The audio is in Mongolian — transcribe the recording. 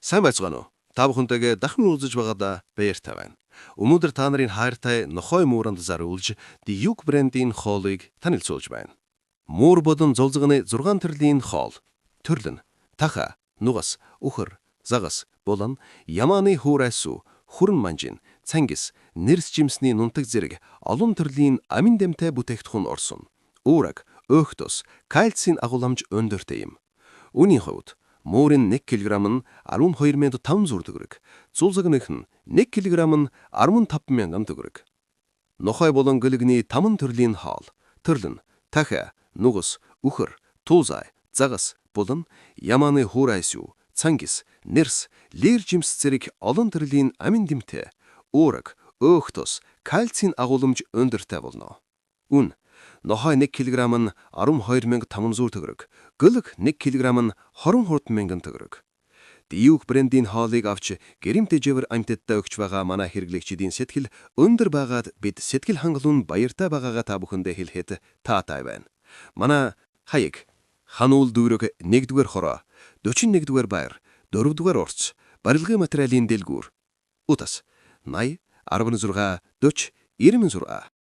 Сайн байцгаана уу? Та бүхэнтэйгээ дахин уулзаж байгаадаа баяртай байна. Өнөөдөр та нарын хайртай нохой мууранд заруулж Duke брендийн хоолыг танилцуулж байна. Муур болон зулзганы 6 төрлийн хоол. Төрөл нь таха, нугас, үхэр, загас болон ямааны хуурайсуу, хүрэн манжин, цангис, нэрс жимсний нунтаг зэрэг олон төрлийн амин дэмтэй бүтээгдэхүүн орсон. Уураг, өөх тус, кальцийн агуулмж өндөртэй юм. Үүний хувьд муурын 1 кг нь 12,500 төгрөг, зулзгных нь 1 кг нь 15,000 төгрөг. Нохой болон гэлэгний 5 төрлийн хоол. Төрөл нь таха, нугас, үхэр, туузай, загас болон ямааны хуурайсуу, цангис, нэрс, лэр жимс зэрэг олон төрлийн амин дэмтэй, уураг, өөх тус, кальцийн агуулмж өндөртэй болно. Үн нохой 1 кг нь 12,500 төгрөг, гэлэг 1 кг нь 22,000 төгрөг. Duke брендийн хоолыг авч гэрэмт дэжвэр амьтадтай өгч байгаа манай хэрэглэгчдийн сэтгэл өндөр байгаад бид сэтгэл хангалуун баяртай байгаагаа та бүхэндээ хэлэхэд таатай байна. Манай хаяг хануул дүүрэг 1-р хороо, 41-р байр, 4-р урц, барилгын материалын дэлгүүр. Утас 80 16 40 96